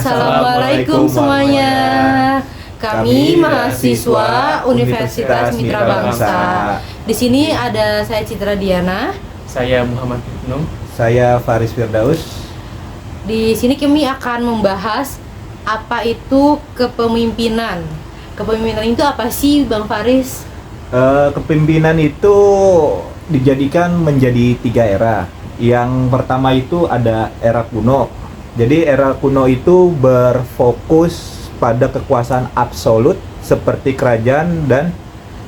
Assalamualaikum semuanya. Kami mahasiswa Universitas Mitra Bangsa. Di sini ada saya Citra Diana, saya Muhammad Ibnu, saya Faris Firdaus. Di sini kami akan membahas apa itu kepemimpinan. Kepemimpinan itu apa sih, Bang Faris? Kepemimpinan itu dijadikan menjadi 3 era. Yang pertama itu ada era kuno. Jadi era kuno itu berfokus pada kekuasaan absolut seperti kerajaan dan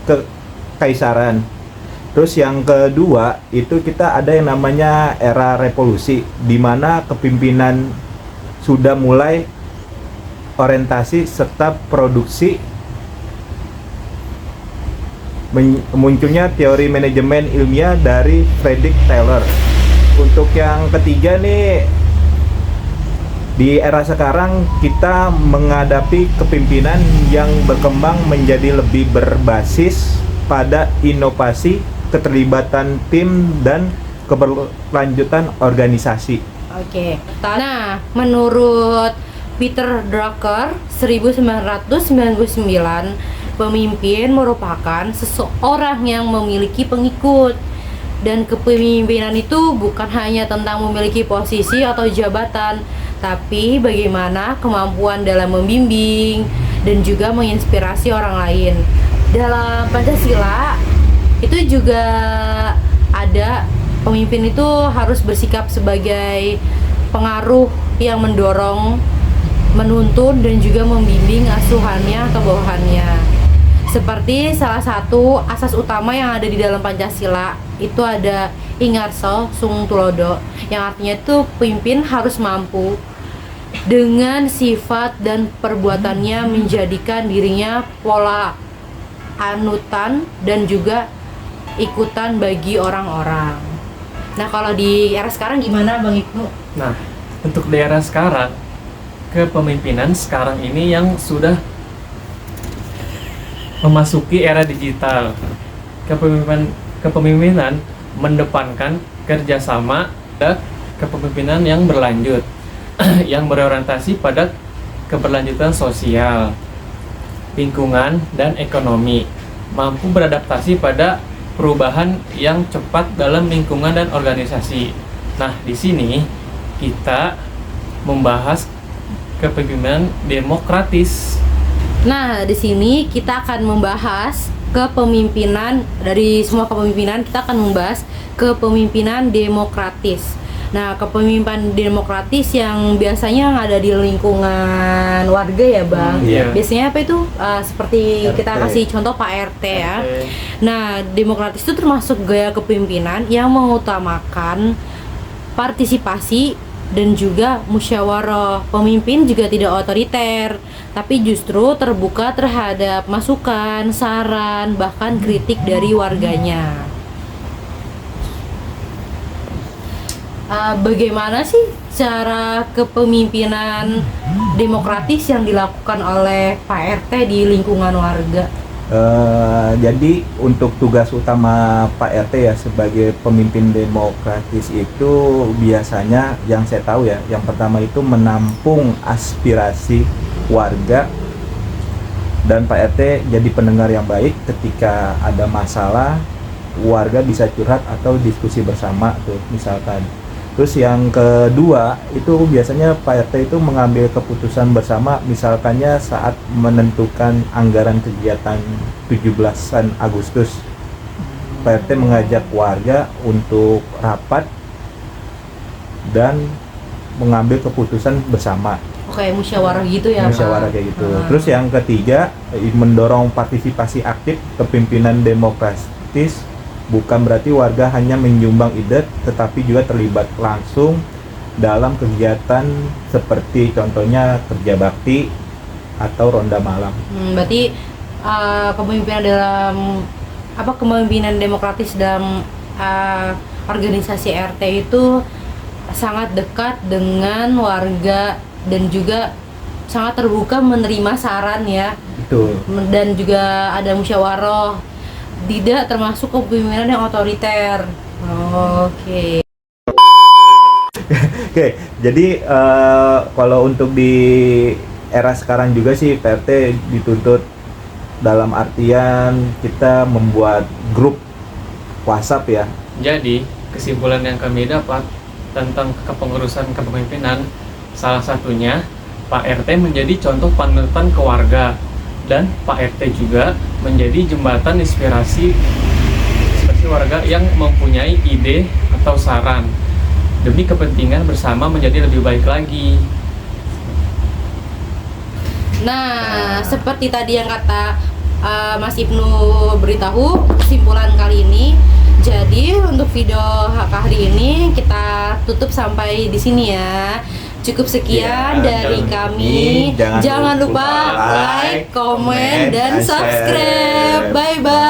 kekaisaran. Terus yang kedua itu kita ada yang namanya era revolusi, di mana kepemimpinan sudah mulai orientasi serta produksi. Munculnya teori manajemen ilmiah dari Frederick Taylor. Untuk yang ketiga nih, di era sekarang kita menghadapi kepemimpinan yang berkembang menjadi lebih berbasis pada inovasi, keterlibatan tim, dan keberlanjutan organisasi. Oke. Nah, menurut Peter Drucker 1999, pemimpin merupakan seseorang yang memiliki pengikut. Dan kepemimpinan itu bukan hanya tentang memiliki posisi atau jabatan, tapi bagaimana kemampuan dalam membimbing dan juga menginspirasi orang lain. Dalam Pancasila itu juga ada pemimpin itu harus bersikap sebagai pengaruh yang mendorong, menuntun dan juga membimbing asuhannya atau bawahannya. Seperti salah satu asas utama yang ada di dalam Pancasila itu ada Ingarso Sung Tulodo, yang artinya itu pemimpin harus mampu dengan sifat dan perbuatannya menjadikan dirinya pola anutan dan juga ikutan bagi orang-orang. Nah, kalau di era sekarang gimana, Bang Ibnu? Nah, untuk di era sekarang, kepemimpinan sekarang ini yang sudah memasuki era digital. Kepemimpinan mendepankan kerjasama dan kepemimpinan yang berlanjut yang berorientasi pada keberlanjutan sosial, lingkungan, dan ekonomi, mampu beradaptasi pada perubahan yang cepat dalam lingkungan dan organisasi. Nah, di sini kita membahas kepemimpinan demokratis. Nah, di sini kita akan membahas kepemimpinan. Dari semua kepemimpinan kita akan membahas kepemimpinan demokratis. Nah, kepemimpinan demokratis yang biasanya ada di lingkungan warga ya, Bang. Biasanya apa itu? Seperti RT. kita kasih contoh Pak RT ya. Nah, demokratis itu termasuk gaya kepemimpinan yang mengutamakan partisipasi dan juga musyawarah. Pemimpin juga tidak otoriter, tapi justru terbuka terhadap masukan, saran, bahkan kritik dari warganya. Bagaimana sih cara kepemimpinan demokratis yang dilakukan oleh Pak RT di lingkungan warga? Jadi untuk tugas utama Pak RT ya sebagai pemimpin demokratis itu biasanya yang saya tahu ya, yang pertama itu menampung aspirasi warga, dan Pak RT jadi pendengar yang baik. Ketika ada masalah, warga bisa curhat atau diskusi bersama tuh misalkan. Terus yang kedua itu biasanya Pak RT itu mengambil keputusan bersama, misalkannya saat menentukan anggaran kegiatan 17-an Agustus. Pak RT mengajak warga untuk rapat dan mengambil keputusan bersama. Oke, musyawarah gitu ya, musyawarah Pak? kayak gitu. Terus yang ketiga, mendorong partisipasi aktif. Kepemimpinan demokratis bukan berarti warga hanya menyumbang ide, tetapi juga terlibat langsung dalam kegiatan seperti contohnya kerja bakti atau ronda malam. Berarti kepemimpinan demokratis dalam organisasi RT itu sangat dekat dengan warga dan juga sangat terbuka menerima saran ya. Betul. Dan juga ada musyawarah. Tidak termasuk kepemimpinan yang otoriter. Oke. Oke, jadi kalau untuk di era sekarang juga sih PRT dituntut dalam artian kita membuat grup WhatsApp ya. Jadi, kesimpulan yang kami dapat tentang kepengurusan kepemimpinan, salah satunya Pak RT menjadi contoh panutan ke warga, dan Pak RT juga menjadi jembatan inspirasi warga yang mempunyai ide atau saran demi kepentingan bersama menjadi lebih baik lagi. Nah, seperti tadi yang kata Mas Ibnu beritahu kesimpulan kali ini. Jadi untuk video hari ini kita tutup sampai di sini ya. Cukup sekian dari kami. Jangan lupa like, komen, dan subscribe. Bye bye.